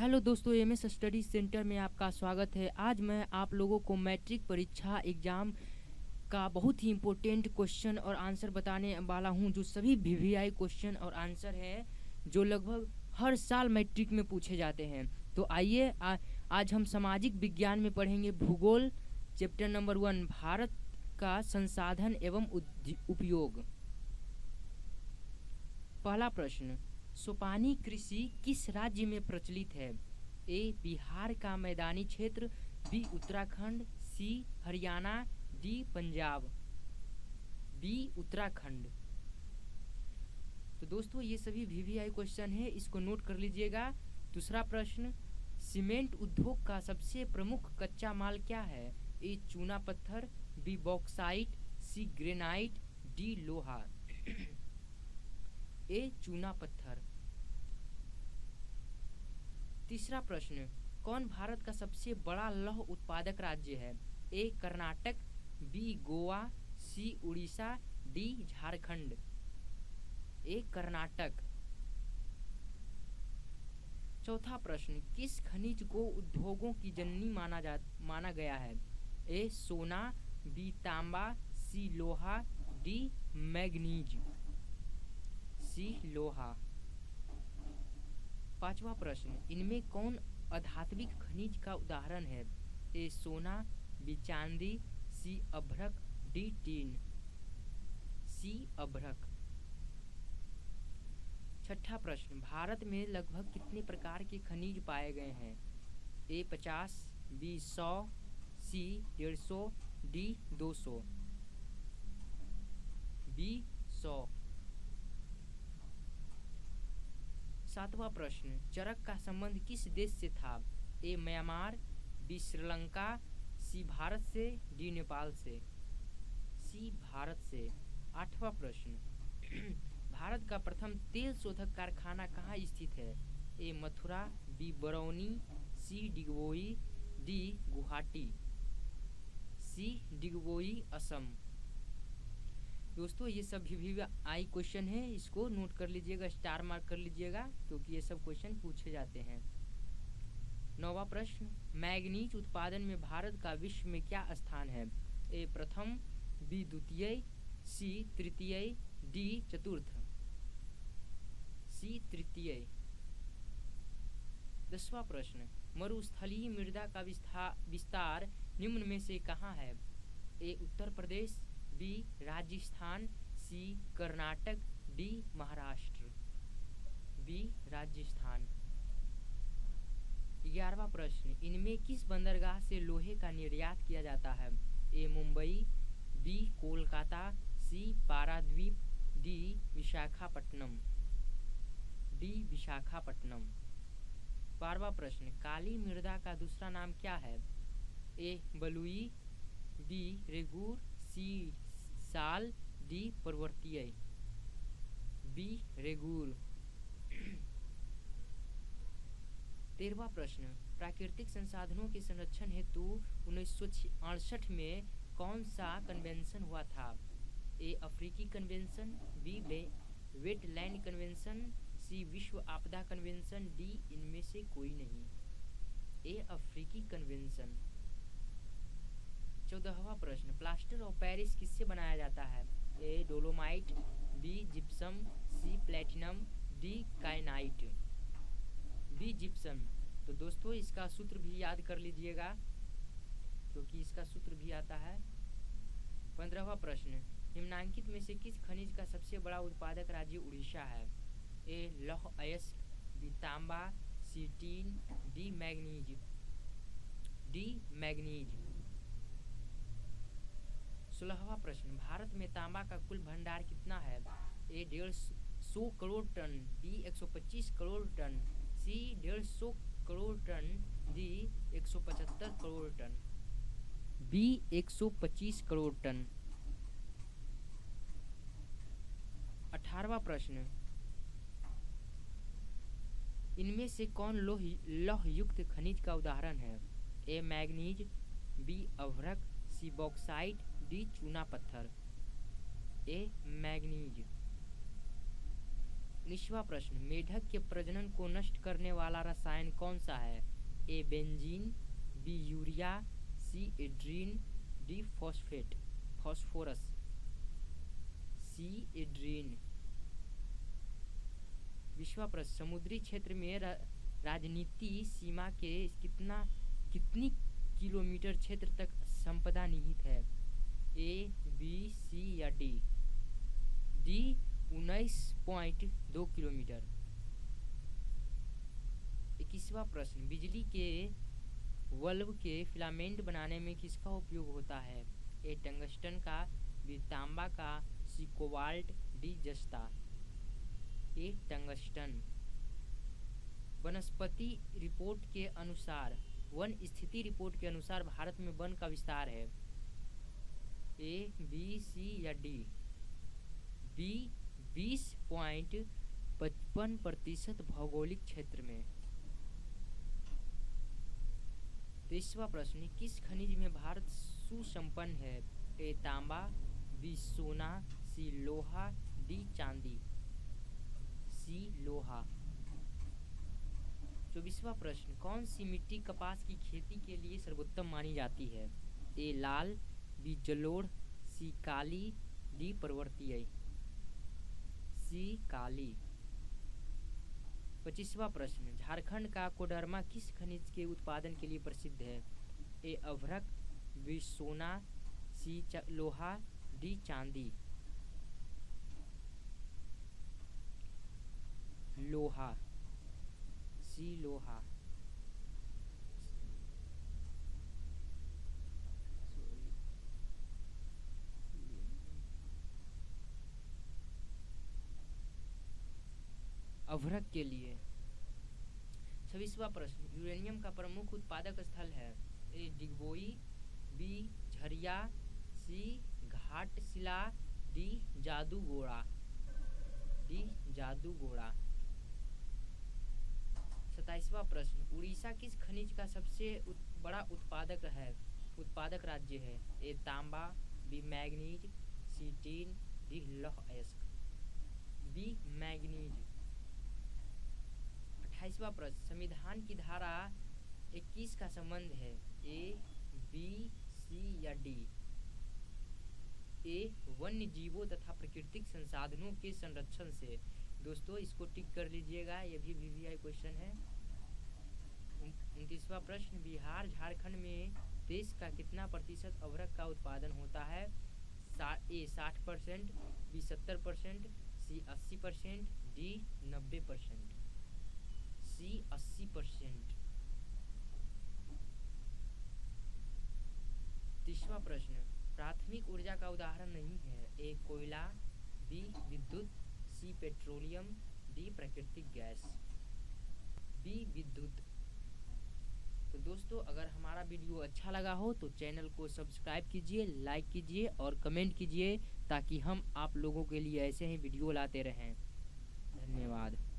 Hello दोस्तों, MS study centre में आपका स्वागत है। आज मैं आप लोगों को मैट्रिक परीक्षा एग्ज़ाम का बहुत ही इम्पोर्टेंट क्वेश्चन और आंसर बताने वाला हूं, जो सभी वीवीआई क्वेश्चन और आंसर है जो लगभग हर साल मैट्रिक में पूछे जाते हैं। तो आइए आज हम सामाजिक विज्ञान में पढ़ेंगे भूगोल, चैप्टर नंबर 1, भारत का संसाधन एवं उपयोग। पहला प्रश्न, सोपानी कृषि किस राज्य में प्रचलित है? ए बिहार का मैदानी क्षेत्र, बी उत्तराखंड, सी हरियाणा, डी पंजाब। बी उत्तराखंड। तो दोस्तों ये सभी वीवीआई क्वेश्चन है, इसको नोट कर लीजिएगा। दूसरा प्रश्न, सीमेंट उद्योग का सबसे प्रमुख कच्चा माल क्या है? ए चूना पत्थर, बी बॉक्साइट, सी ग्रेनाइट, डी लोहा। ए चूना पत्थर। तीसरा प्रश्न, कौन भारत का सबसे बड़ा लौह उत्पादक राज्य है? ए कर्नाटक, बी गोवा, सी उड़ीसा, डी झारखंड। ए कर्नाटक। चौथा प्रश्न, किस खनिज को उद्योगों की जननी माना गया है? ए सोना, बी तांबा, सी लोहा, डी मैग्नीज। सी लोहा। पांचवा प्रश्न, इनमें कौन अधात्विक खनिज का उदाहरण है? ए सोना, बी चांदी, सी अभ्रक, डी टीन। सी अभ्रक। छठा प्रश्न, भारत में लगभग कितने प्रकार के खनिज पाए गए हैं? ए 50, बी 100, सी 150, डी 200। बी 100। सातवां प्रश्न, चरक का संबंध किस देश से था? ए म्यांमार, बी श्रीलंका, सी भारत से, डी नेपाल से। सी भारत से। आठवां प्रश्न, भारत का प्रथम तेल शोधक कारखाना कहाँ स्थित है? ए मथुरा, बी बरौनी, सी डिगबोई, डी गुवाहाटी। सी डिगबोई, असम। दोस्तों ये सब भी आई क्वेश्चन है, इसको नोट कर लीजिएगा, स्टार मार्क कर लीजिएगा, क्योंकि ये सब क्वेश्चन पूछे जाते हैं। नौवां प्रश्न, मैग्नीज उत्पादन में भारत का विश्व में क्या स्थान है? ए प्रथम, बी द्वितीय, सी तृतीय, डी चतुर्थ। सी तृतीय। 10वां प्रश्न, मरुस्थलीय मृदा का विस्तार निम्न में से कहाँ है? ए उत्तर प्रदेश, बी राजस्थान, सी कर्नाटक, डी महाराष्ट्र। बी राजस्थान। 11वां प्रश्न, इनमें किस बंदरगाह से लोहे का निर्यात किया जाता है? ए मुंबई, बी कोलकाता, सी पारादीप, डी विशाखापट्टनम। डी विशाखापट्टनम। 12वां प्रश्न, काली मृदा का दूसरा नाम क्या है? ए बलुई, बी रेगूर, सी साल, डी पर्वतीय। बी रेगूर। 13वां प्रश्न, प्राकृतिक संसाधनों के संरक्षण हेतु 1968 में कौन सा कन्वेंशन हुआ था? ए अफ्रीकी कन्वेंशन, बी वेटलैंड कन्वेंशन, सी विश्व आपदा कन्वेंशन, डी इनमें से कोई नहीं। ए अफ्रीकी कन्वेंशन। 14वां प्रश्न, प्लास्टर ऑफ पेरिस किससे बनाया जाता है? A dolomite, B gypsum, C platinum, D kyanite. B gypsum. तो दोस्तों इसका सूत्र भी याद कर लीजिएगा, क्योंकि इसका सूत्र भी आता है। 15वां प्रश्न, निम्नांकित में से किस खनिज का सबसे बड़ा उत्पादक राज्य उड़ीसा है? ए लौह अयस्क, बी तांबा, C tin, D manganese. D manganese. 16वां प्रश्न, भारत में तांबा का कुल भंडार कितना है? A 150 crore ton, B 125 crore ton, C 150 crore ton, D 175 crore ton. B 125 crore ton. 18वां प्रश्न, इनमें से कौन लौह युक्त खनिज का उदाहरण है? ए मैग्नीज, बी अभ्रक, सी बॉक्साइट, डी चूना पत्थर। ए मैग्नीज। 19वां प्रश्न, मेढक के प्रजनन को नष्ट करने वाला रसायन कौन सा है? ए बेंजीन, बी यूरिया, सी एड्रीन, डी फॉस्फोरस। सी एड्रीन। 20वां प्रश्न, समुद्री क्षेत्र में राजनीति सीमा के कितनी किलोमीटर क्षेत्र तक संपदा निहित है? ए, बी, सी या डी? D 19.2 kilometre. 21वां प्रश्न, बिजली के बल्ब के फिलामेंट बनाने में किसका उपयोग होता है? ए टंगस्टन का, बी तांबा का, सी कोबाल्ट, डी जस्ता। ए टंगस्टन। वनस्पति रिपोर्ट के अनुसार, वन स्थिति रिपोर्ट के अनुसार भारत में वन का विस्तार है? ए, बी, सी या डी? बी 20.55% भौगोलिक क्षेत्र में। 23वां प्रश्न, किस खनिज में भारत सुसंपन्न है? ए तांबा, बी सोना, सी लोहा, डी चांदी। सी लोहा। 24वां प्रश्न, कौन सी मिट्टी कपास की खेती के लिए सर्वोत्तम मानी जाती है? ए लाल, बी जलोढ़, सी काली, डी पर्वतीय। सी काली। 25वां प्रश्न, झारखंड का कोडरमा किस खनिज के उत्पादन के लिए प्रसिद्ध है? ए अभ्रक, बी सोना, सी लोहा, डी चांदी। लोहा। सी लोहा। अभ्रक के लिए। 26वां प्रश्न, यूरेनियम का प्रमुख उत्पादक स्थल है? ए डिगबोई, बी झरिया, सी घाटशिला, डी जादूगोड़ा। डी जादूगोड़ा। 27वां प्रश्न, उड़ीसा किस खनिज का सबसे बड़ा उत्पादक राज्य है? ए तांबा, बी मैग्नीज, सी टीन, डी लौह अयस्क। B manganese. 28वां प्रश्न, संविधान की धारा 21 का संबंध है? ए, बी, सी या डी? ए वन्य जीवों तथा प्राकृतिक संसाधनों के संरक्षण से। दोस्तों इसको टिक कर लीजिएगा, ये भी VVI क्वेश्चन है। 29वां प्रश्न, बिहार झारखंड में देश का कितना प्रतिशत अभ्रक का उत्पादन होता है? ए 60%, बी 70%, सी 80%, डी 90%। सी 80%। 30वां प्रश्न, प्राथमिक ऊर्जा का उदाहरण नहीं है? ए कोयला, बी विद्युत, सी पेट्रोलियम, डी प्राकृतिक गैस। बी विद्युत। तो दोस्तों अगर हमारा वीडियो अच्छा लगा हो तो चैनल को सब्सक्राइब कीजिए, लाइक कीजिए और कमेंट कीजिए ताकि हम आप लोगों के लिए ऐसे ही वीडियो लाते रहें। धन्यवाद।